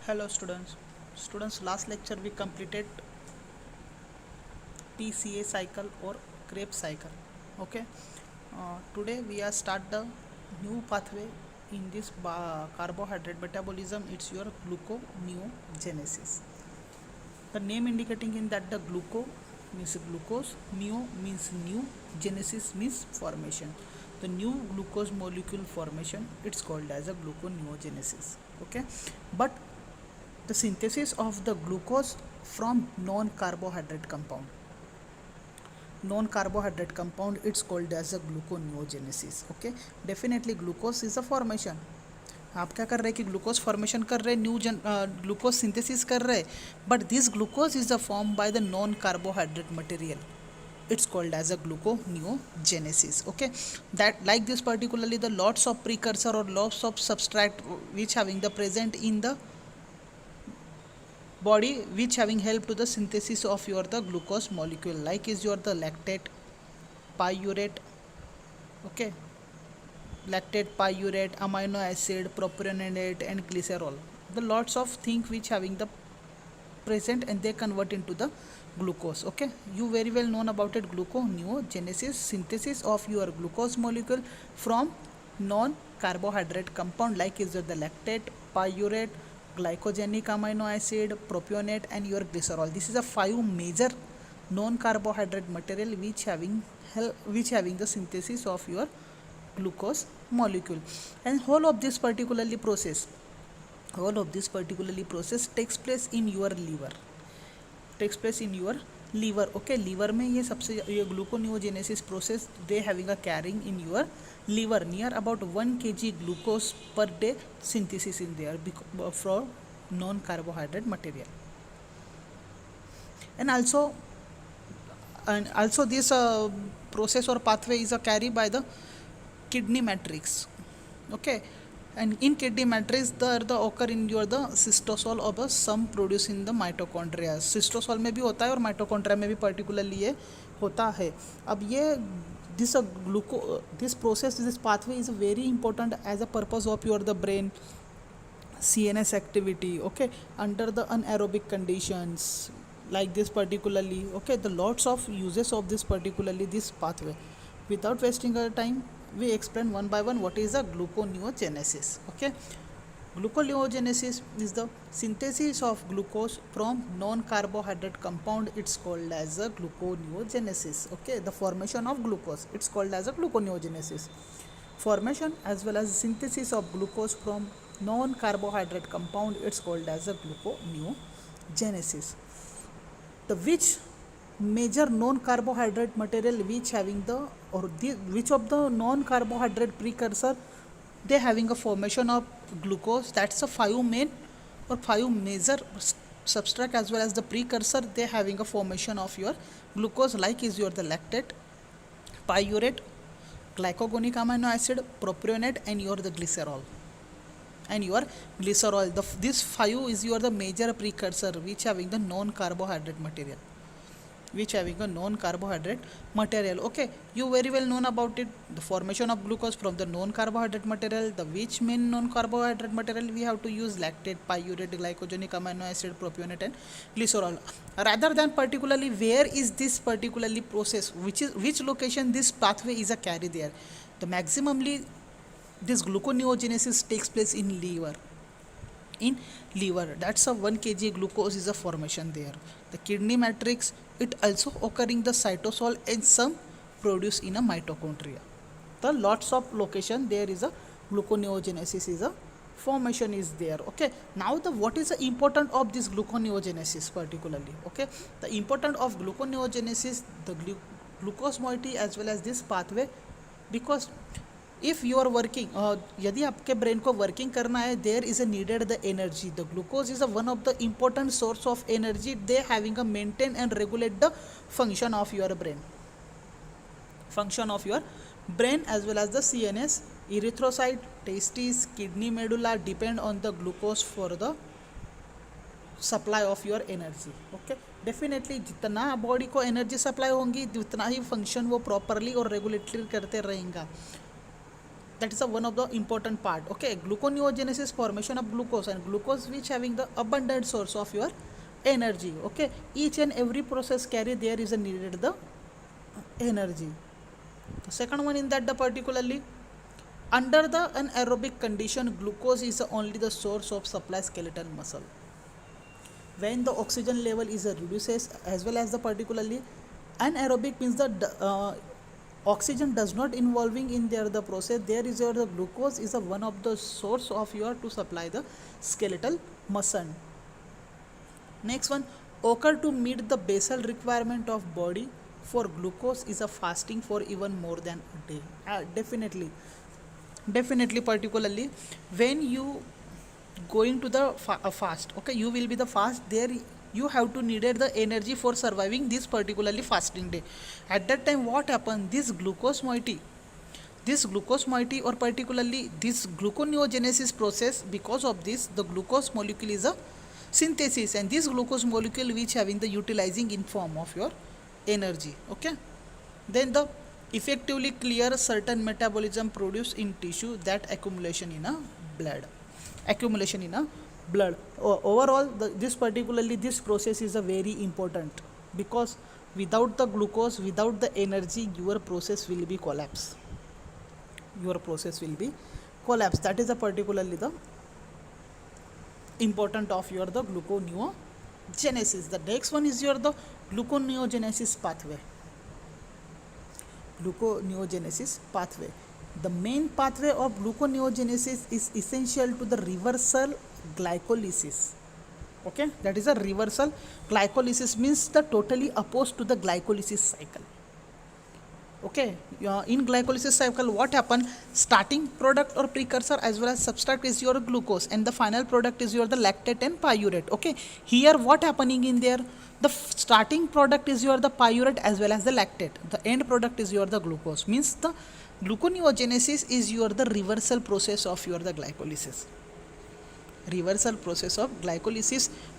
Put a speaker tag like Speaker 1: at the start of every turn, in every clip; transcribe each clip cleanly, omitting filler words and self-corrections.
Speaker 1: Hello students, last lecture we completed PCA cycle or Krebs cycle. Okay. Today we are start the new pathway in this carbohydrate metabolism. It's your gluconeogenesis. The name indicating in that the gluco means glucose, neo means new, genesis means formation. The new glucose molecule formation, it's called as a gluconeogenesis. Okay. But the synthesis of the glucose from non-carbohydrate compound, it's called as a gluconeogenesis. Okay. Definitely glucose is a formation. आप क्या कर रहे हैं कि glucose formation कर रहे हैं, glucose synthesis कर रहे हैं, but this glucose is a form by the non carbohydrate material. It's called as a gluconeogenesis. Okay, that like this particularly the lots of precursor or lots of substrate which having the present in the body, which having help to the synthesis of your the glucose molecule, like is your the lactate, pyruvate. Okay, lactate, pyruvate, amino acid, propionate and glycerol, the lots of things which having the present and they convert into the glucose. Okay, you very well known about it. Gluconeogenesis, synthesis of your glucose molecule from non carbohydrate compound like is the lactate, pyruvate, glycogenic amino acid, propionate and your glycerol. This is a 5 major non carbohydrate material which having the synthesis of your glucose molecule. And whole of this particularly process takes place in your liver. Okay, liver में ये सबसे ये gluconeogenesis process they having a carrying in your liver, near about 1 kg glucose per day synthesis in there from non carbohydrate material. And also this process or pathway is carried by the kidney matrix. Okay, and in kidney matrix the occur in your the cystosol or the some produce in the mitochondria. Cystosol में भी होता है और mitochondria में भी particularly ये होता है. अब ये this process, this pathway is very important as a purpose of your the brain CNS activity. Okay, under the anaerobic conditions like this particularly. Okay, the lots of uses of this particularly this pathway. Without wasting our time, we explain one by one what is a gluconeogenesis. Okay, gluconeogenesis is the synthesis of glucose from non carbohydrate compound. It's called as a gluconeogenesis. Okay, the formation of glucose, it's called as a gluconeogenesis. Formation as well as synthesis of glucose from non carbohydrate compound, it's called as a gluconeogenesis. The which major non carbohydrate material which having which of the non carbohydrate precursor they having a formation of glucose, that's a 5 main or 5 major substrate as well as the precursor they having a formation of your glucose, like is your the lactate, pyruvate, glycogenic amino acid, propionate and your the glycerol. This 5 is your the major precursor which having the non carbohydrate material. Okay, you very well known about it, the formation of glucose from the non carbohydrate material. The which main non carbohydrate material we have to use? Lactate, pyruvate, glycogenic amino acid, propionate and glycerol. Rather than particularly where is this particularly process, which location this pathway is a carry there, the maximally this gluconeogenesis takes place in liver. That's a 1 kg glucose is a formation there. The kidney matrix, it also occurring the cytosol and some produce in a mitochondria. The lots of location there is a gluconeogenesis is a formation is there. Okay, now the what is the important of this gluconeogenesis particularly? Okay, the important of gluconeogenesis, the glucose moiety as well as this pathway, because if you are working, यदि आपके brain को working करना है, there is a needed the energy. The glucose is a one of the important source of energy. They having a maintain and regulate the function of your brain as well as the CNS, erythrocyte, testes, kidney, medulla depend on the glucose for the supply of your energy. Okay, definitely जितना body को energy supply होंगी उतना ही function वो properly और regulatory करते रहेगा. that is a one of the important part. Okay, gluconeogenesis, formation of glucose, and glucose which having the abundant source of your energy. Okay, each and every process carry there is a needed the energy. The second one in that the particularly under the anaerobic condition, glucose is only the source of supply skeletal muscle. When the oxygen level is reduces, as well as the particularly anaerobic means the oxygen does not involving in there the process, there is your the glucose is a one of the source of your to supply the skeletal muscle. Next one, occur to meet the basal requirement of body for glucose is a fasting for even more than a day. Definitely particularly when you going to the fast, okay, you will be the fast there, you have to needed the energy for surviving this particularly fasting day. At that time what happen, this glucose moiety or particularly this gluconeogenesis process, because of this the glucose molecule is a synthesis, and this glucose molecule which having the utilizing in form of your energy. Okay, then the effectively clear certain metabolism produced in tissue that accumulation in a blood. Overall this particularly this process is a very important, because without the glucose, without the energy, your process will be collapse. That is a particularly the important of your the gluconeogenesis. The next one is your the gluconeogenesis pathway. The main pathway of gluconeogenesis is essential to the reversal glycolysis. Okay, that is a reversal glycolysis means the totally opposed to the glycolysis cycle. Okay, in glycolysis cycle what happen, starting product or precursor as well as substrate is your glucose, and the final product is your the lactate and pyruvate. Okay, here what happening in there, the starting product is your the pyruvate as well as the lactate, the end product is your the glucose, means the gluconeogenesis is your the reversal process of your the glycolysis,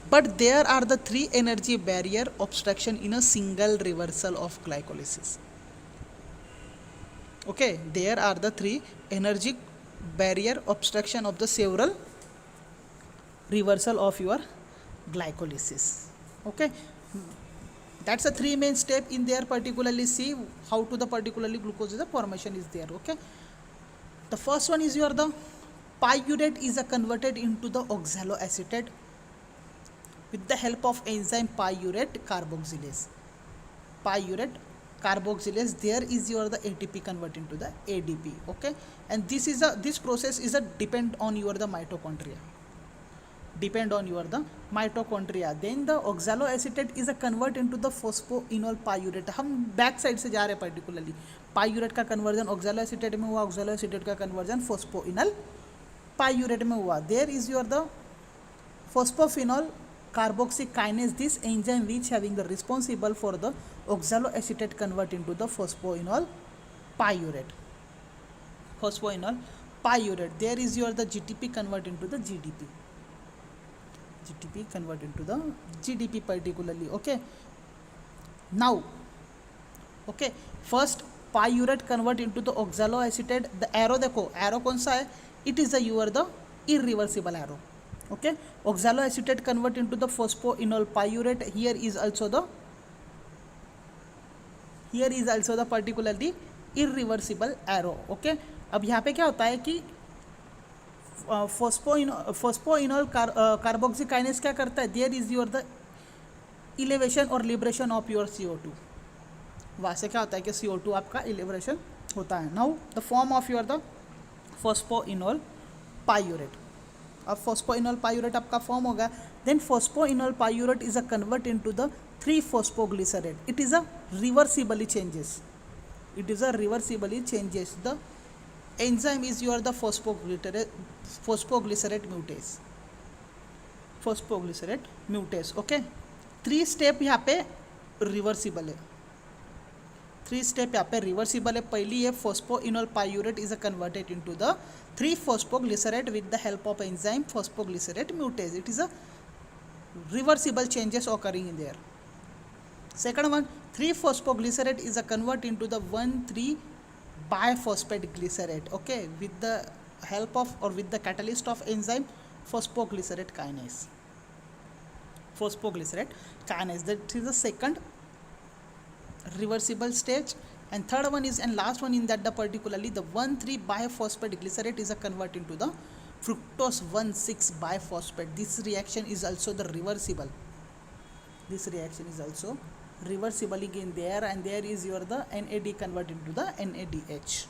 Speaker 1: but there are the three energy barrier obstruction in a single reversal of glycolysis. Okay, there are the three energy barrier obstruction of the several reversal of your glycolysis. Okay, that's a three main step in there, particularly see how to the particularly glucose is the formation is there. Okay, the first one is your the pyruvate is converted into the oxaloacetate with the help of enzyme pyruvate carboxylase. There is your the ATP convert into the ADP. Okay, and this process is a depend on your the mitochondria. Then the oxaloacetate is a convert into the phosphoenol pyruvate. हम back side से जा रहे हैं, particularly pyruvate का conversion oxaloacetate में हुआ, oxaloacetate का conversion phosphoenol pyruvate में हुआ. There is your the phosphophenol carboxykinase, this enzyme which having the responsible for the oxaloacetate convert into the phosphoenol pyruvate. There is your the GTP convert into the GDP particularly. Okay, now okay, first pyruvate convert into the oxaloacetate. The arrow देखो, arrow कौन सा है, it is the your the irreversible arrow. Okay, oxaloacetate convert into the phosphoenol pyruvate. Here is also the particularly irreversible arrow. Okay, अब यहाँ पे क्या होता है कि phosphoenol carboxykinase क्या करता है, there is your the elevation और liberation of your CO2. वहाँ से क्या होता है कि CO2 आपका elevation होता है. Now the form of your the phosphoenol pyruvate. अब phosphoenol pyruvate आपका फॉर्म होगा. Then phosphoenol pyruvate is a convert into the 3-phosphoglycerate. It is a reversibly changes. The enzyme is your the phosphoglycerate mutase. Okay, 3 step यहाँ पे reversible है. पहली है phosphoenol pyruvate is converted into the 3-phosphoglycerate with the help of enzyme phosphoglycerate mutase. It is a reversible changes occurring in there. Second one, 3-phosphoglycerate is a convert into the 1,3 biphosphate glycerate, okay, with the help of or with the catalyst of enzyme phosphoglycerate kinase. Phosphoglycerate kinase, that is the second reversible stage. And third one is, and last one in that, the particularly the 1,3 biphosphate glycerate is a convert into the fructose 1,6 biphosphate. This reaction is also the reversible. This reaction is also reversible again there, and there is your the NAD convert into the NADH.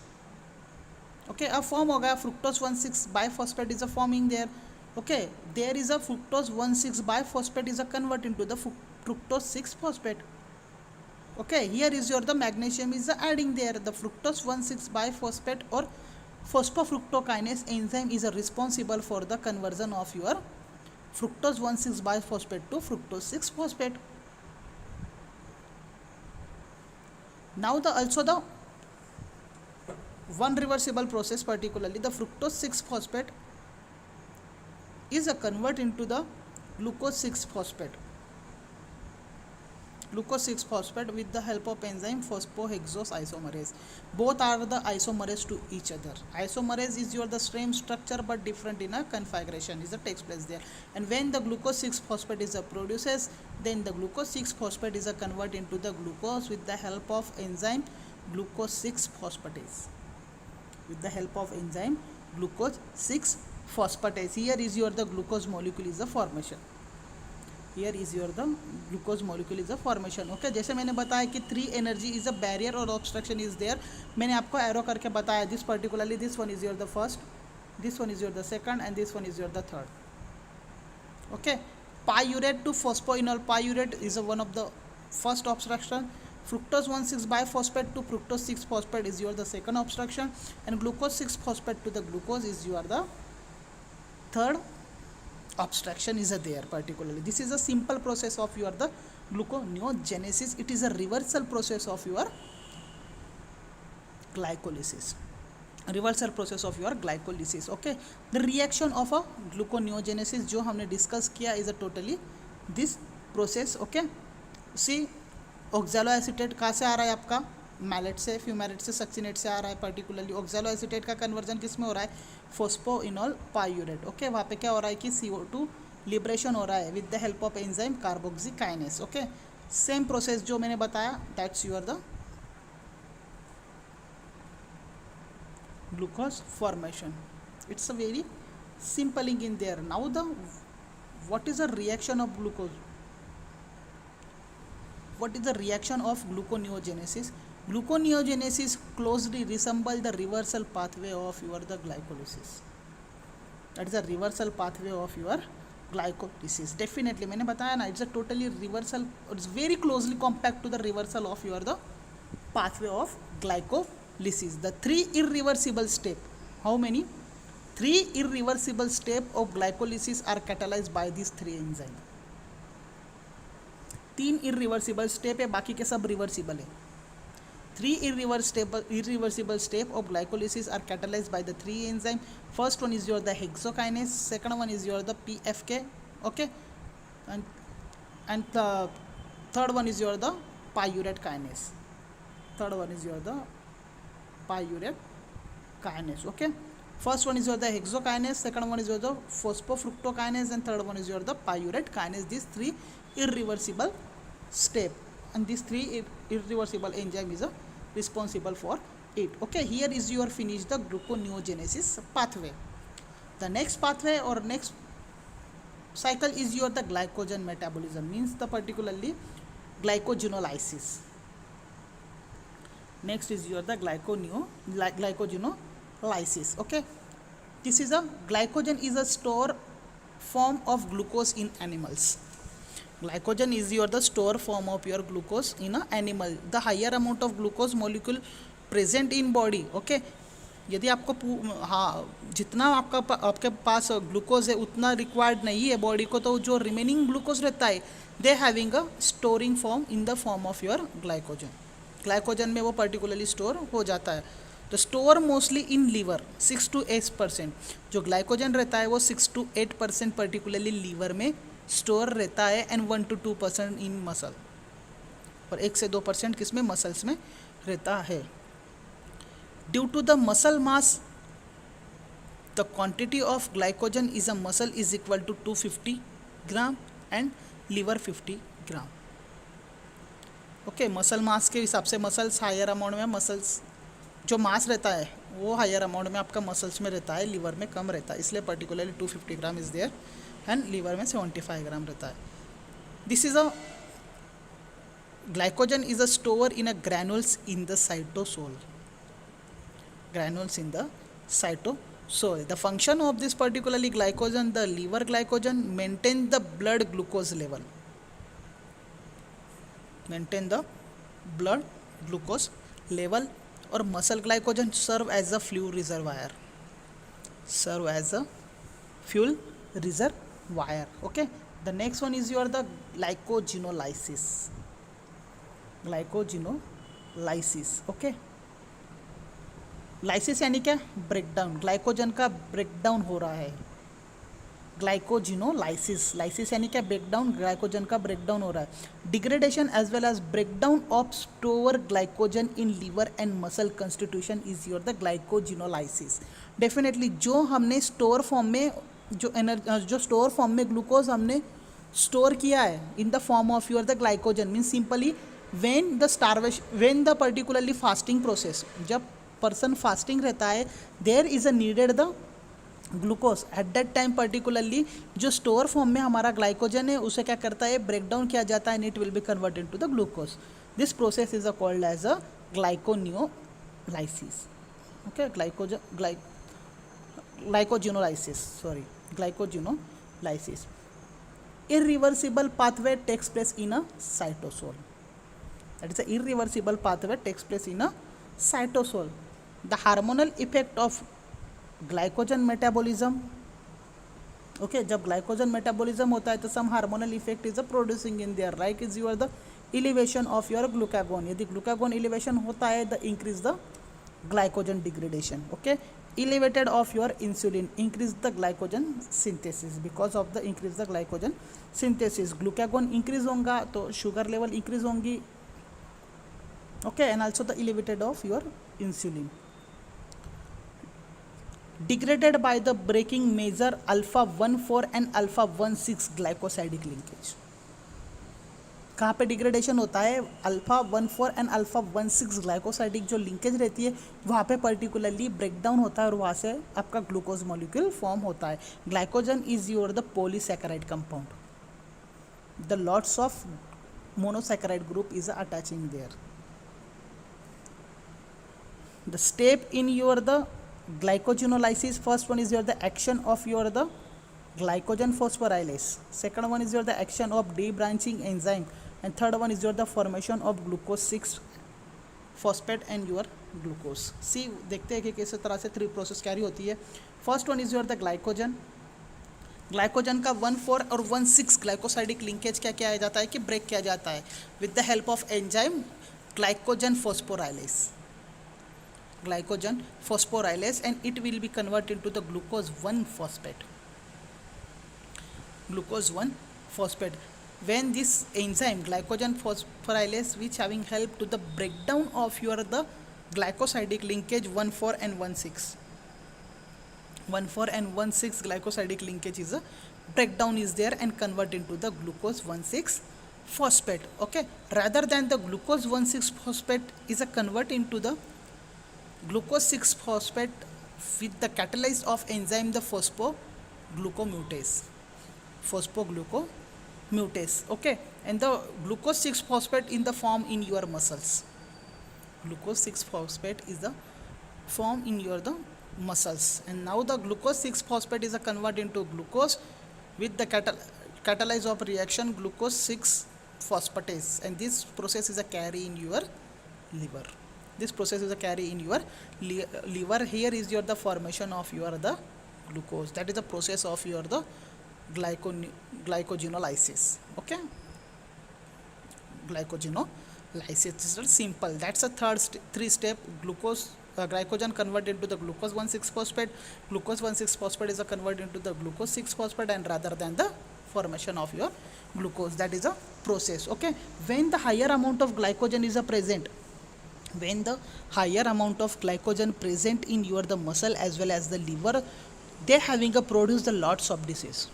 Speaker 1: Okay, अब form हो गया fructose 1,6 biphosphate is a forming there. Okay, there is a fructose 1,6 biphosphate is a convert into the fructose 6 phosphate. Okay, here is your the magnesium is adding there. The fructose 1,6 biphosphate or phosphofructokinase enzyme is responsible for the conversion of your fructose 1,6 biphosphate to fructose 6 phosphate. Now the also the one reversible process, particularly the fructose 6 phosphate is a convert into the glucose 6 phosphate. Glucose 6 phosphate with the help of enzyme phosphohexose isomerase. Both are the isomerase to each other. Isomerase is your the same structure but different in a configuration is a takes place there. And when the glucose 6 phosphate is a produces, then the glucose 6 phosphate is a convert into the glucose with the help of enzyme glucose 6 phosphatase. With the help of enzyme glucose 6 phosphatase. Here is your the glucose molecule is a formation. Here is your the glucose molecule is a formation. Okay, जैसे मैंने बताया कि 3 energy is a barrier और obstruction is there. मैंने आपको arrow करके बताया. This particularly this one is your the first, this one is your the second, and this one is your the third. Okay, pyruvate to phosphoenol pyruvate is a one of the first obstruction. Fructose 1,6 biphosphate to fructose 6 phosphate is your the second obstruction, and glucose 6 phosphate to the glucose is your the third obstruction is there. Particularly this is a simple process of your the gluconeogenesis. It is a reversal process of your glycolysis. Reversal process of your glycolysis. Okay, the reaction of a gluconeogenesis जो हमने discuss किया is a totally this process. Okay, see ऑक्सैलोएसीटेट कहाँ से आ रहा है आपका, mallet से, fumarate से, सक्सिनेट से आ रहा है. पर्टिकुलरली ऑक्सैलोएसीटेट का कन्वर्जन किस में हो रहा है, फोस्फोइनॉल पायूरेट. ओके, वहाँ पे क्या हो रहा है कि CO2 लिबरेशन हो रहा है with the help of enzyme carboxykinase. Okay, same process जो मैंने बताया, that's your the glucose formation. It's a very simple in there. Now the what is the reaction of glucose, what is the reaction of gluconeogenesis? Gluconeogenesis closely resemble the reversal pathway of your the glycolysis. That is a reversal pathway of your glycolysis. Definitely मैंने बताया ना, it's a totally reversal, it's very closely compact to the reversal of your the pathway of glycolysis. The 3 irreversible step, how many? 3 irreversible step of glycolysis are catalyzed by these 3 enzymes. 3 irreversible step है, बाकी के सब reversible है. 3 irreversible step of glycolysis are catalyzed by the 3 enzyme. First one is your the hexokinase, second one is your the PFK, okay, and the third one is your the pyruvate kinase. Third one is your the pyruvate kinase. Okay, first one is your the hexokinase, second one is your the phosphofructokinase, and third one is your the pyruvate kinase. These 3 irreversible step, and these 3 irreversible enzyme is responsible for it. Okay, here is your finish the gluconeogenesis pathway. The next pathway or next cycle is your the glycogen metabolism, means the particularly glycogenolysis. Next is your the glycogenolysis. Okay, this is a glycogen is a store form of glucose in animals. Glycogen is your the store form of your glucose in a animal. The higher amount of glucose molecule present in body. Okay, यदि आपको जितना आपके पास glucose है उतना required नहीं है body को, तो जो रिमेनिंग ग्लूकोज रहता है they having a storing form in the form of your glycogen. Glycogen में वो पर्टिकुलरली स्टोर हो जाता है. तो store mostly in liver 6 to 8%. जो ग्लाइकोजन रहता है वो 6 to 8% पर्टिकुलरली लीवर में स्टोर रहता है, एंड 1 to 2% इन मसल, और 1 से 2% किस में, मसल्स में रहता है. Due to the muscle mass, the quantity of glycogen is a muscle is equal to 250 gram and liver 50 gram. Okay muscle mass के हिसाब से मसल्स हायर अमाउंट में, मसल्स जो मास रहता है वो हायर अमाउंट में आपका मसल्स में रहता है, लिवर में कम रहता है, इसलिए particularly 250 gram is there and liver में 75 ग्राम रहता है. This is a glycogen is a store in a granules in the cytosol. Granules in the cytosol. The function of this particularly glycogen, the liver glycogen, maintain the blood glucose level. Maintain the blood glucose level. और muscle glycogen serve as a fuel reservoir. Serve as a fuel reservoir. Okay. The next one is your the glycogenolysis. Glycogenolysis. Okay, lysis यानी क्या? Breakdown. Glycogen का breakdown हो रहा है. Glycogenolysis. Lysis यानी क्या? Breakdown. Glycogen का ब्रेकडाउन हो रहा है. Degradation as well as breakdown of store glycogen in liver and muscle constitution is your the glycogenolysis. Definitely जो हमने स्टोर फॉर्म में जो स्टोर फॉर्म में ग्लूकोज हमने स्टोर किया है in the form of your the glycogen means simply when the particularly fasting process, जब person fasting रहता है, there is a needed the glucose at that time. Particularly जो स्टोर फॉर्म में हमारा ग्लाइकोजन है उसे क्या करता है? ब्रेक डाउन किया जाता है and it will be converted to the glucose. This process is called as a glyconeolysis. Okay, glycogenolysis. irreversible pathway takes place in a cytosol. That is, an irreversible pathway takes place in a cytosol. The hormonal effect of glycogen metabolism. Okay, जब glycogen metabolism होता है तो some hormonal effect is producing in there, like is your the elevation of your glucagon. यदि glucagon elevation होता है, the increase the glycogen degradation. Okay, elevated of your insulin, increase the glycogen synthesis. Because of the increase the glycogen synthesis, glucagon increase होगा तो sugar level increase होंगी. Okay, and also the elevated of your insulin. Degraded by the breaking major alpha 1,4 and alpha 1,6 glycosidic linkage. कहाँ पे degradation होता है? Alpha 1,4 and alpha 1,6 glycosidic जो linkage रहती है वहाँ पे पर्टिकुलरली ब्रेकडाउन होता है और वहाँ से आपका ग्लूकोज मॉलिक्यूल फॉर्म होता है. Glycogen is your the polysaccharide compound. The lots of monosaccharide group is attaching there. The step in your the glycogenolysis, first one is your the action of your the glycogen phosphorylase, second one is your the action of debranching enzyme, and third one is your the formation of glucose 6 phosphate and your glucose. See, देखते हैं कि किस तरह से three process carry होती है. First one is your the glycogen. Glycogen का 1,4 और 1,6 ग्लाइकोसाइडिक लिंकेज क्या किया जाता है कि ब्रेक किया जाता है with the help of enzyme glycogen phosphorylase. Glycogen phosphorylase, and it will be converted into the glucose 1 phosphate. Glucose 1 phosphate. When this enzyme glycogen phosphorylase, which having help to the breakdown of your the glycosidic linkage 1,4 and 1,6. 1,4 and 1,6 glycosidic linkage is a breakdown is there and convert into the glucose 1,6 phosphate. Okay, rather than the glucose 1,6 phosphate is a convert into the glucose 6 phosphate with the catalyst of enzyme the phosphoglucomutase. Okay, and the glucose 6 phosphate in the form in your muscles. Glucose 6 phosphate is the form in your the muscles, and now the glucose 6 phosphate is a convert into glucose with the catalyze of reaction glucose 6 phosphatase, and this process is a carry in your liver. This process is a carry in your liver. Here is your the formation of your the glucose. That is the process of your the glycogenolysis. Okay, glycogenolysis is simple. That's a three step. Glycogen converted into the glucose 1,6 phosphate. Glucose 1,6 phosphate is a converted into the glucose 6 phosphate, and rather than the formation of your glucose. That is a process. Okay, when the higher amount of glycogen is a present, when the higher amount of glycogen present in your the muscle as well as the liver, they having a produce the lots of disease.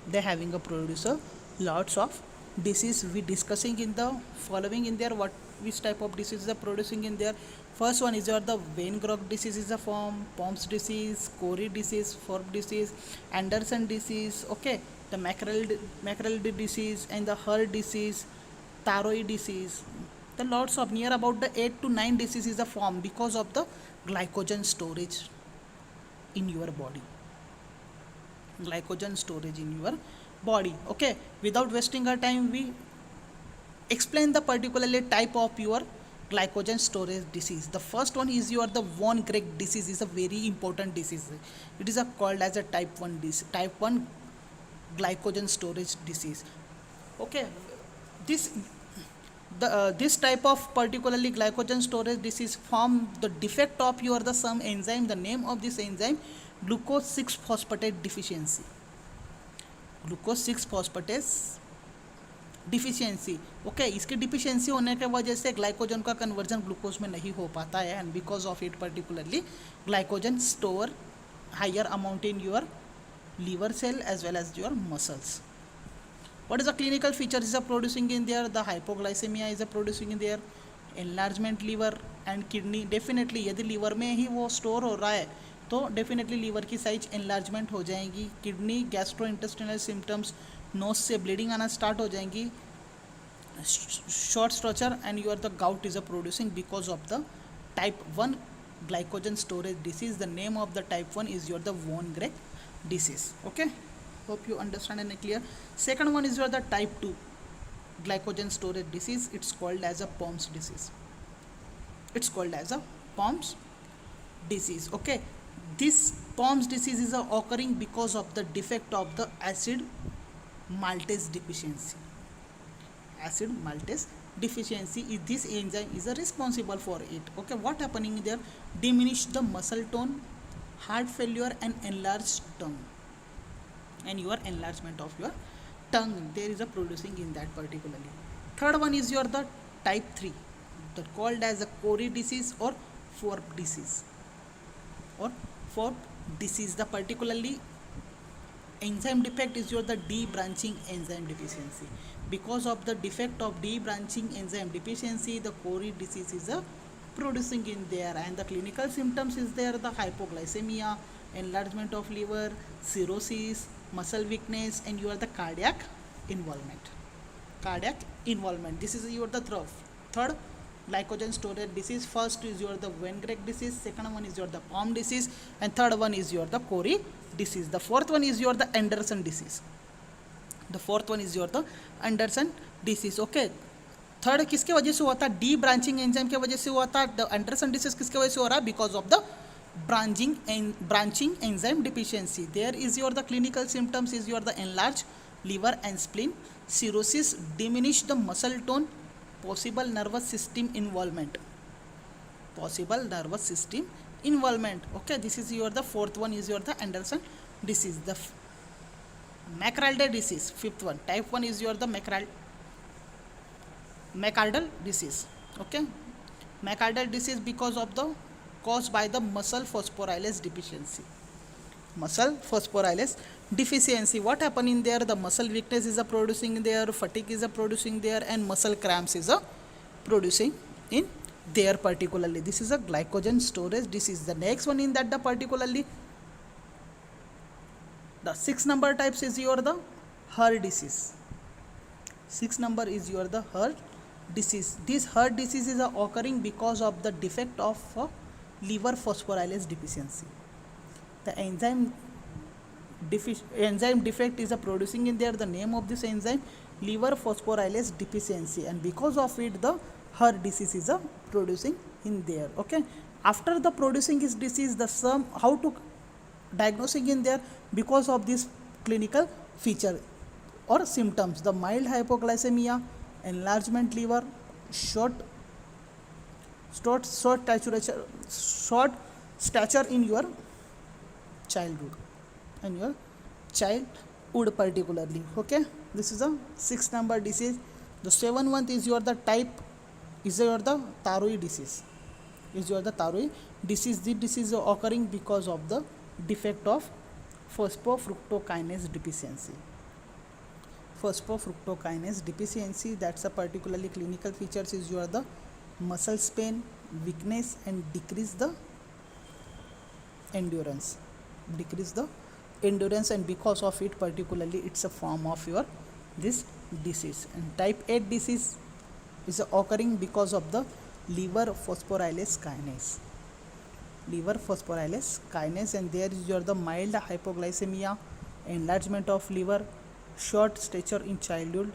Speaker 1: They having a producer lots of disease. We discussing in the following in there what which type of disease are producing in there. First one is your the Van Gogh disease is a form, Pom's disease, Cori disease, Forb disease, Anderson disease, okay, the mackerel disease and the Herd disease, thyroid disease. The lots of near about the 8 to 9 diseases are formed because of the glycogen storage in your body. Glycogen storage in your body. Okay, without wasting our time, we explain the particularly type of your glycogen storage disease. The first one is your the von Grech disease is a very important disease. It is a called as a type 1 glycogen storage disease. Okay, this this type of particularly glycogen storage disease form the defect of your the some enzyme. The name of this enzyme glucose 6 phosphatase deficiency. Glucose 6 phosphatase deficiency. Okay, इसकी deficiency होने के वजह से glycogen का conversion glucose में नहीं हो पाता है, and because of it particularly glycogen store higher amount in your liver cell as well as your muscles. What is the clinical features is producing in there? The hypoglycemia is producing in there, enlargement liver and kidney. Definitely यदि liver में ही वो store हो रहा है तो definitely liver की size enlargement हो जाएगी. Kidney gastrointestinal symptoms, nose से ब्लीडिंग आना स्टार्ट हो जाएंगी, short structure and you are the gout is a producing because of the type 1 glycogen storage disease. The name of the type 1 is your the von Grech disease. Okay, hope you understand and clear. Second one is your the type 2 glycogen storage disease. It's called as a POMS disease. It's called as a POMS disease. Okay, this POMS disease is occurring because of the defect of the acid maltase deficiency. Acid maltase deficiency is this enzyme is responsible for it. Okay, what happening there? Diminish the muscle tone, heart failure and enlarged tongue, and your enlargement of your tongue there is a producing in that particularly. Third one is your the type 3, that called as a Cori disease or Forb disease or Forb disease. The particularly enzyme defect is your the D branching enzyme deficiency. Because of the defect of D branching enzyme deficiency, the Cori disease is producing in there, and the clinical symptoms is there the hypoglycemia, enlargement of liver, cirrhosis, muscle weakness, and you are the cardiac involvement. Cardiac involvement. This is your the third glycogen storage disease. First is your the Van Grech disease, second one is your the POMS disease, and third one is your the Cori disease. The fourth one is your the Anderson disease. The fourth one is your the Anderson disease. Okay, third किसके वजह से हुआ था? D branching enzyme के वजह से हुआ था. द एंडरसन डिसीज किसके वजह से हो रहा है? Because of the branching enzyme deficiency. There is your the clinical symptoms is your the enlarge liver and spleen, cirrhosis, diminish the muscle tone, possible nervous system involvement. Okay, this is your the fourth one is your the Anderson disease. The McArdle disease, fifth one, type 1 is your the McArdle disease. Okay, McArdle disease because of the caused by the muscle phosphorylase deficiency. What happened in there? The muscle weakness is producing there, fatigue is producing there, and muscle cramps is producing in there particularly. This is a glycogen storage disease. The next one in that the particularly the 6 number types is your the Herd disease. 6 number is your the Herd disease. This Herd disease is occurring because of the defect of liver phosphorylase deficiency. The enzyme defect is producing in there. The name of this enzyme liver phosphorylase deficiency, and because of it the Herd disease is producing in there. Okay, after the producing this disease, the how to diagnosing in there because of this clinical feature or symptoms: the mild hypoglycemia, enlargement liver, short stature in your childhood and your childhood particularly. Okay, this is a 6 number disease. The 7th one is your the type is your the Tarui disease. Is your the Tarui disease. This disease is occurring because of the defect of phosphofructokinase deficiency. Phosphofructokinase deficiency, that's a particularly clinical features is your the muscle pain, weakness, and decrease the endurance. And because of it particularly it's a form of your this disease. And type 8 disease is occurring because of the liver phosphorylase kinase, and there is your the mild hypoglycemia, enlargement of liver, short stature in childhood,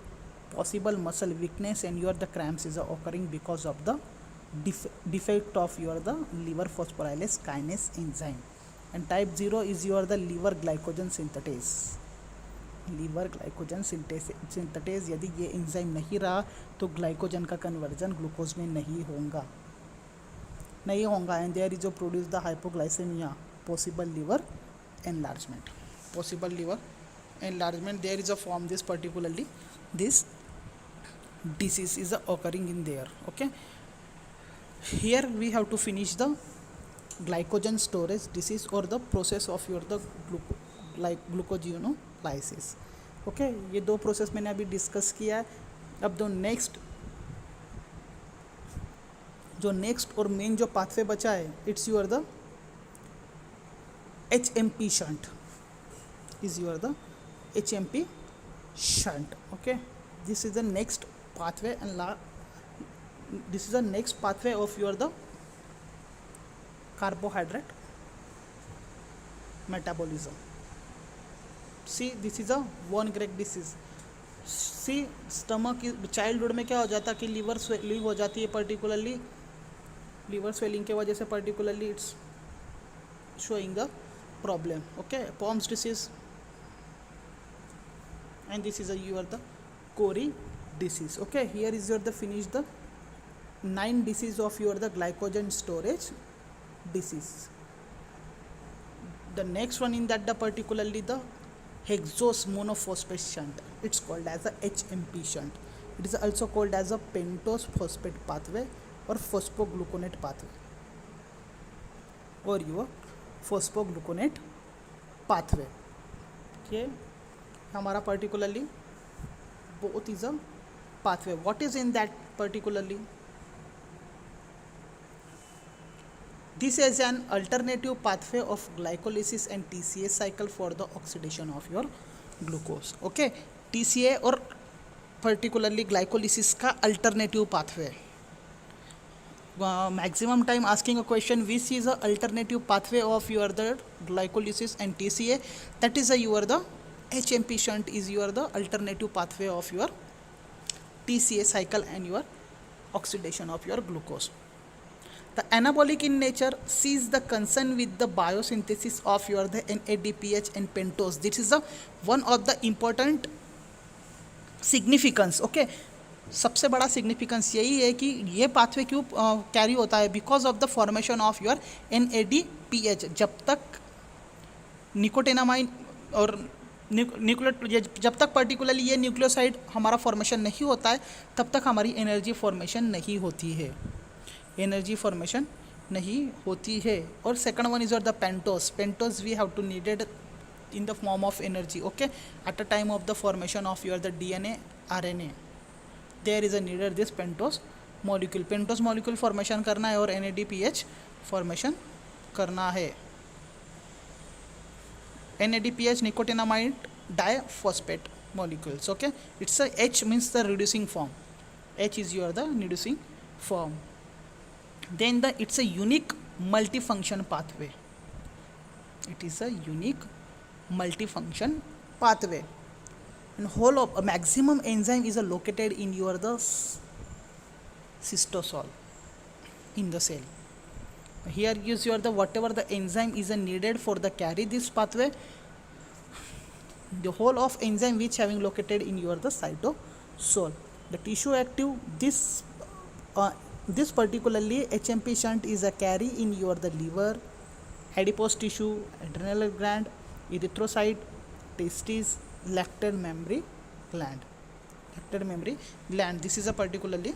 Speaker 1: possible muscle weakness, and your the cramps is occurring because of the defect of your the liver phosphorylase kinase enzyme. And type 0 is your the liver glycogen synthetase. यदि ये enzyme नहीं रहा तो glycogen का conversion glucose में नहीं होगा, and there is produce the hypoglycaemia, possible liver enlargement. There is a form this particularly this disease is occurring in there. Okay, here we have to finish the glycogen storage disease or the process of your the glucogenolysis. Okay, ये दो process मैंने अभी discuss किया है. अब जो next और main जो पाथवे बचा है, it's your the HMP shunt. Okay, this is the next pathway, and this is the next pathway of your the carbohydrate metabolism. See, this is a von Grech disease. See, stomach childhood में क्या हो जाता है कि liver swelling हो जाती है, particularly liver swelling के वजह से particularly it's showing the problem. Okay, POMS disease, and this is your the Cori disease. Okay, here is your the finish the 9 disease of your the glycogen storage disease. The next one in that the particularly the hexose monophosphate shunt, it's called as a HMP shunt. It is also called as a pentose phosphate pathway or phosphogluconate pathway, or your phosphogluconate pathway. Okay, हमारा particularly both is a pathway. What is in that particularly? This is an alternative pathway of glycolysis and TCA cycle for the oxidation of your glucose. Okay, TCA और particularly glycolysis का alternative pathway. Maximum time asking a question, which is a alternative pathway of your the glycolysis and TCA, that is your the HMP shunt is your the alternative pathway of your TCA cycle and your oxidation of your glucose. The anabolic in nature sees the concern with the biosynthesis of your the NADPH and pentose. This is the one of the important significance. Okay, सबसे बड़ा significance यही है कि ये pathway क्यों carry होता है, because of the formation of your NADPH. जब तक निकोटिनामाइन और जब तक पर्टिकुलरली ये न्यूक्लियोसाइड हमारा फॉर्मेशन नहीं होता है, तब तक हमारी एनर्जी फॉर्मेशन नहीं होती है. और सेकंड वन इज और the pentose we have to needed in the form of energy. Okay, at the time of the formation of your the DNA RNA, there is a needed this pentose molecule formation करना है और NADPH formation करना है. NADPH nicotinamide diphosphate molecules. Okay, it's a H means the reducing form. H is your the reducing form. Then it's a unique multifunction pathway. It is a unique multifunction pathway, and whole of a maximum enzyme is located in your the cystosol in the cell. Here is your the whatever the enzyme is needed for the carry this pathway, the whole of enzyme which having located in your the cytosol. The tissue active this particularly HMP shunt is a carry in your the liver, adipose tissue, adrenal gland, erythrocyte, testes, lactate mammary gland. This is a particularly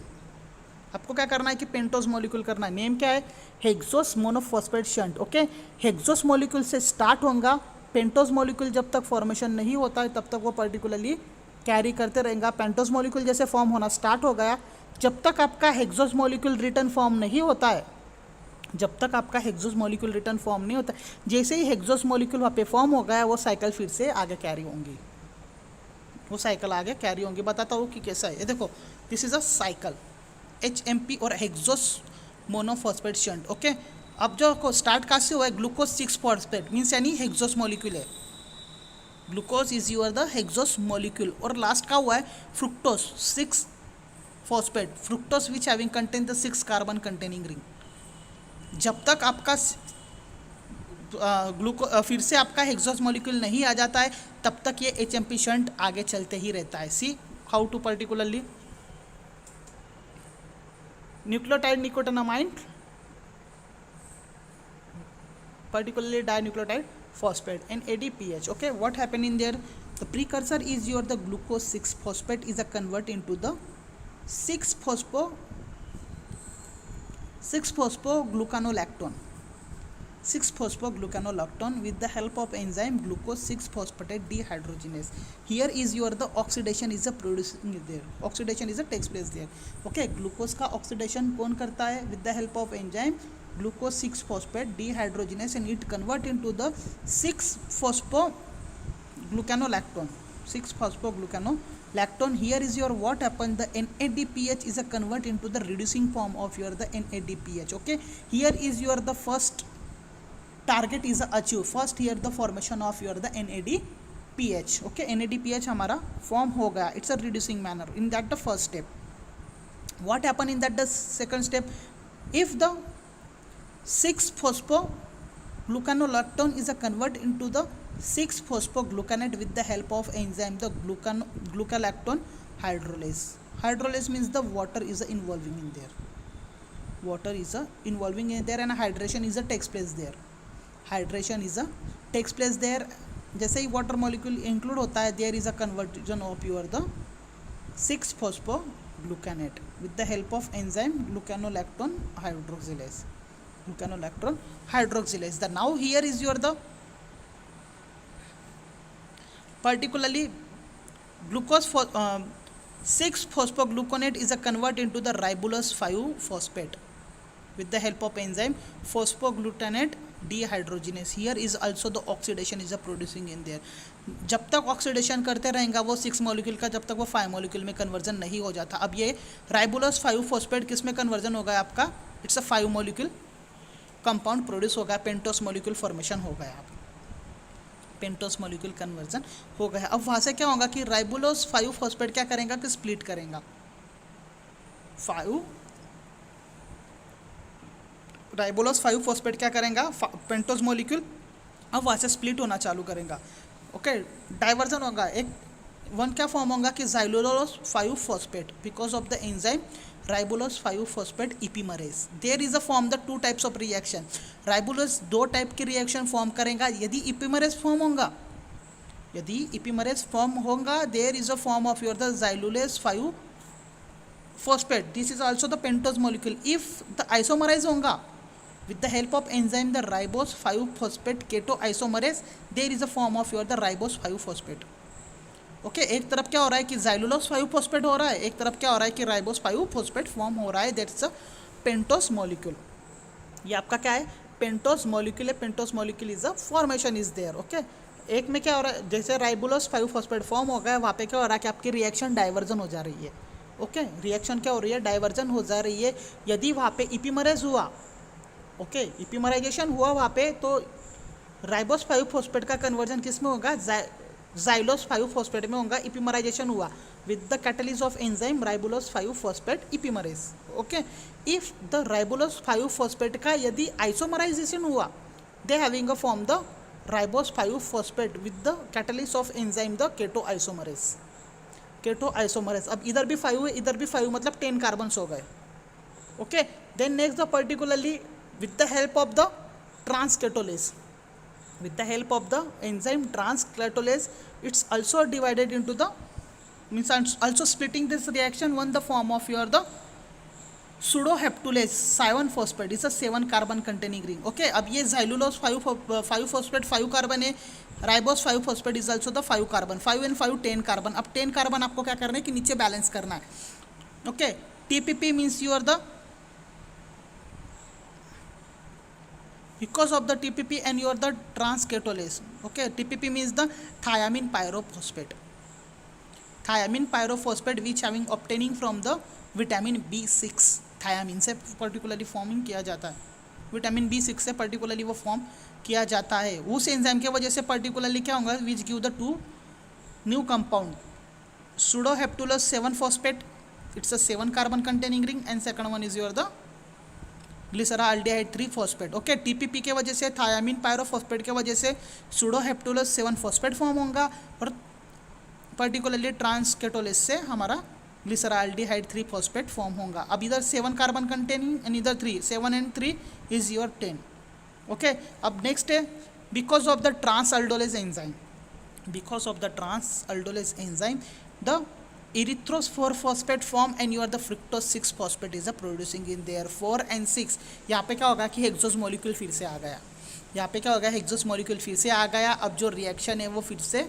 Speaker 1: आपको क्या करना है कि pentose molecule करना है. Name क्या है? Hexose monophosphate shunt. Okay, hexose molecule से स्टार्ट होगा. पेंटोज मॉलिक्यूल जब तक फॉर्मेशन नहीं होता है तब तक वो पर्टिकुलरली कैरी करते रहेगा. पेंटोज मॉलिक्यूल जैसे फॉर्म होना स्टार्ट हो गया, जब तक आपका हेक्सोस मॉलिक्यूल रिटर्न फॉर्म नहीं होता है, जब तक आपका हेक्सोस मॉलिक्यूल रिटर्न फॉर्म नहीं होता, जैसे ही हेक्सोस मॉलिक्यूल वहाँ पे फॉर्म हो गया, वो साइकिल फिर से आगे कैरी होंगी, वो साइकिल आगे कैरी होंगी. बताता हूँ कि कैसा है. ये देखो, this is a cycle HMP और हेक्सोस मोनोफॉस्फेट शंट. ओके, अब जो स्टार्ट कहाँ से हुआ है? ग्लूकोज 6 फॉस्फेट मीन्स यानी हेक्सोस मॉलिक्यूल है. Glucose is your the hexose molecule. और लास्ट का हुआ है fructose 6 phosphate. Fructose which having contain the 6 carbon containing ring. जब तक आपका फिर से आपका हेक्सोस मॉलिक्यूल नहीं आ जाता है तब तक ये HMP शंट आगे चलते ही रहता है. See how to particularly nucleotide nicotinamide, particularly dinucleotide phosphate and ADPH. Okay, what happened in there? The precursor is your the glucose 6 phosphate is a convert into the 6 phosphoglucanolactone. 6 phosphoglucanolactone with the help of enzyme glucose 6 phosphate dehydrogenase. Here is your the oxidation is a producing there. Oxidation is a takes place there. Okay, glucose का oxidation कौन करता है? With the help of enzyme glucose 6 phosphate dehydrogenase and it convert into the 6 phosphoglucanolactone. 6 phosphoglucanolactone. Here is your what happened? The NADPH is a convert into the reducing form of your the NADPH. Okay, here is your the first target is achieved. First here the formation of your the NADPH. Okay, NADPH हमारा form हो गया. It's a reducing manner. In that the first step. What happened in that the second step? If the 6 phosphoglucanolactone is a convert into the 6 phosphoglucanate with the help of enzyme the glucanolactone hydrolase. Hydrolase means the water is involving in there. Water is involving in there and hydration is takes place there. Hydration is takes place there. जैसे ही water molecule include होता है, there is a conversion of your the 6 phosphoglucanate with the help of enzyme glucanolactone hydroxylase. Glucanolactone hydroxylase. The now here is your the particularly glucose for 6 phosphogluconate is a convert into the ribulose 5 phosphate with the help of enzyme phosphoglutamate dehydrogenase. Here is also the oxidation is a producing in there. जब तक oxidation करते रहेगा वो 6 molecule का, जब तक वो 5 molecule में कन्वर्जन नहीं हो जाता. अब ये राइबुलोस 5 फॉस्फेट किस में कन्वर्जन हो गया आपका? It's a 5 molecule compound produce हो गया, पेंटोस मॉलिक्यूल फॉर्मेशन हो गया. पेंटोस मॉलिक्यूल कन्वर्जन हो गया. अब वहाँ से क्या होगा कि राइबुलोस 5 फॉस्फेट क्या करेगा कि स्प्लिट करेगा. 5 राइबोलोस 5 फॉस्फेट क्या करेगा? पेंटोस मॉलिक्यूल अब वहाँ से स्प्लिट होना चालू करेगा. ओके, डाइवर्जन होगा. एक वन क्या फॉर्म होगा कि xylulose 5 phosphate because of the enzyme ribulose 5 phosphate epimerase. There is a form the 2 types of reaction. Ribulose 2 type की रिएक्शन फॉर्म करेगा. यदि इपीमरेज फॉर्म होगा, यदि इपीमरेज फॉर्म होगा, there is a form of your the xylulose 5 phosphate. This is also the pentose molecule. If the isomerize होगा with the help of enzyme the ribose 5 phosphate keto isomerase, there is a form of your the ribose 5 phosphate. Okay, एक तरफ क्या हो रहा है कि xylulose 5 phosphate हो रहा है, एक तरफ क्या हो रहा है कि राइबोस 5 फॉस्फेट फॉर्म हो रहा है. That's a pentose molecule. ये आपका क्या है? पेंटोस मॉलिक्यूल है. Pentose molecule is a formation is there. Okay, एक में क्या हो रहा है, जैसे राइबोलोस 5 फॉस्फेट फॉर्म हो गया, वहाँ पे क्या हो रहा है कि आपकी रिएक्शन डाइवर्जन हो जा रही है. ओके, रिएक्शन क्या हो रही है? डाइवर्जन हो जा रही है. यदि वहाँ पे इपीमरेज हुआ, ओके, इपीमराइजेशन हुआ वहाँ पे, तो राइबोस 5 फॉस्फेट का कन्वर्जन किस में होगा? जाइलोस 5 फॉस्फेट में होगा. इपीमराइजेशन हुआ with the catalyst of enzyme ribulose 5 phosphate epimerase. Okay, if the ribulose 5 phosphate का यदि आइसोमराइजेशन हुआ, they having a form the ribose 5 phosphate with the catalyst of enzyme the keto isomerase. Keto isomerase. अब इधर भी 5 है, इधर भी 5, मतलब 10 कार्बन्स हो गए. Okay, then next the particularly with the help of the transcatolase, with the help of the enzyme transcatolase, it's also divided into the means also splitting this reaction one the form of your the Pseudoheptulase 7 phosphate is a 7 carbon containing ring. Okay, अब ये xylulose 5 phosphate 5 carbon है, ribose 5 phosphate is also the 5 carbon, 5 and 5 10 carbon. अब 10 carbon आपको क्या करना है कि नीचे बैलेंस करना है. Okay, TPP means you are the because of the TPP and you are the transcatolase. Okay, TPP means the thiamine pyrophosphate. Thiamine pyrophosphate which having obtaining from the vitamin B6. Thiamine से particularly forming किया जाता है, vitamin B6 से particularly वो form किया जाता है. उस एंजाइम के वजह से पर्टिकुलरली क्या होगा, which give the two new compound pseudoheptulose 7 phosphate. It's a 7 carbon containing ring and second one is your the ग्लिसराल्डिहाइड 3 phosphate. Okay, TPP के वजह से थायामीन पायरोफॉस्फेट के वजह से सूडोहेप्टुलस 7 फॉस्फेट फॉर्म होगा और पर्टिकुलरली ट्रांसकेटोलेस से हमारा ग्लिसराल्डिहाइड 3 फॉस्फेट फॉर्म होगा. अब इधर 7 कार्बन कंटेनिंग एंड इधर 3, 7 and 3 इज योर 10. ओके, अब नेक्स्ट है because of the transaldolase enzyme, because of the transaldolase enzyme the erythrose 4 phosphate form and you are the fructose 6 phosphate is producing in there 4 and 6. यहाँ पे क्या होगा कि hexose molecule फिर से आ गया, यहाँ पे क्या होगा हेक्सोस मॉलिक्यूल फिर से आ गया. अब जो रिएक्शन है वो फिर से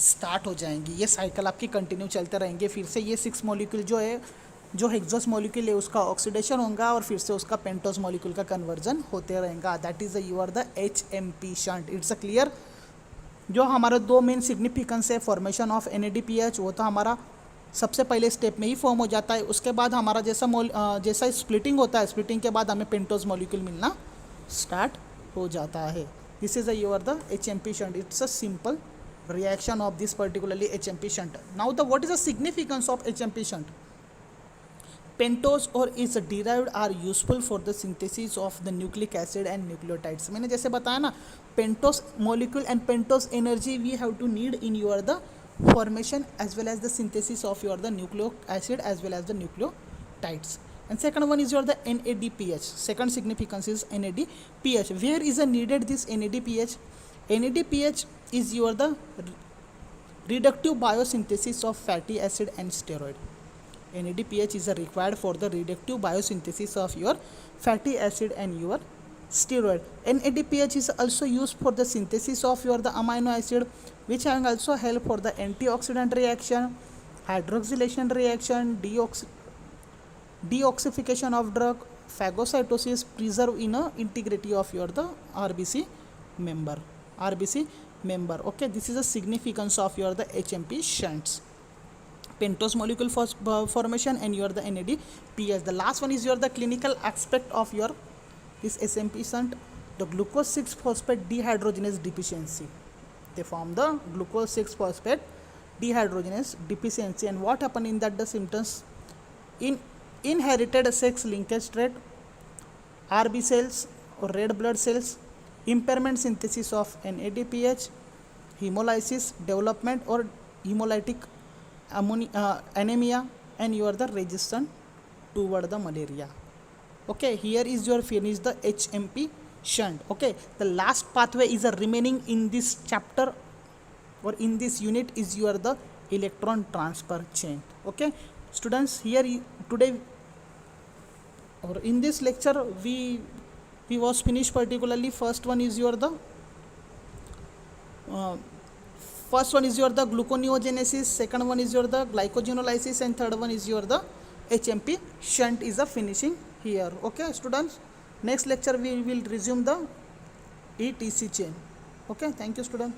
Speaker 1: स्टार्ट हो जाएंगी, ये साइकिल आपकी कंटिन्यू चलते रहेंगे. फिर से ये 6 मॉलिक्यूल जो है, जो हेक्सोस मॉलिक्यूल है उसका ऑक्सीडेशन होगा और फिर से उसका पेंटोस मॉलिक्यूल का कन्वर्जन होते रहेगा. That is you are the HMP shunt. It's a clear. जो हमारे दो मेन सिग्निफिकेंस है फॉर्मेशन ऑफ NADPH, वो तो हमारा सबसे पहले स्टेप में ही फॉर्म हो जाता है. उसके बाद हमारा जैसा स्प्लिटिंग होता है, स्प्लिटिंग के बाद हमें पेंटोज मॉलिक्यूल मिलना स्टार्ट हो जाता है. This is your the HMP shunt. It's a simple reaction of this particularly HMP shunt. Now the what is the significance of HMP shunt. Pentose और is derived are useful for the synthesis of the nucleic acid and nucleotides. मैंने जैसे बताया ना, pentose molecule and pentose energy we have to need in your the formation as well as the synthesis of your the nucleic acid as well as the nucleotides. And second one is your the NADPH. Second significance is NADPH. Where is needed this NADPH? NADPH is your the reductive biosynthesis of fatty acid and steroid. NADPH is required for the reductive biosynthesis of your fatty acid and your steroid. NADPH is also used for the synthesis of your the amino acid, which can also help for the antioxidant reaction, hydroxylation reaction, deoxification of drug, phagocytosis, preserve in a integrity of your the RBC member. Okay, this is the significance of your the HMP shunts. Pentose molecule formation and your the NADPH. The last one is your the clinical aspect of your this SMP shunt, the glucose 6 phosphate dehydrogenase deficiency. They form the glucose 6 phosphate dehydrogenase deficiency. And what happen in that the symptoms? In inherited sex linkage trait, RB cells or red blood cells, impairment synthesis of NADPH, hemolysis development or hemolytic anemia, and you are the resistant toward the malaria. Okay, here is your finish the HMP shunt. Okay, the last pathway is a remaining in this chapter or in this unit is your the electron transfer chain. Okay, students, here today or in this lecture we was finished particularly first one is your the gluconeogenesis, second one is your the glycogenolysis, and third one is your the HMP shunt is a finishing here. Okay, students, next lecture we will resume the ETC chain. Okay, thank you, students.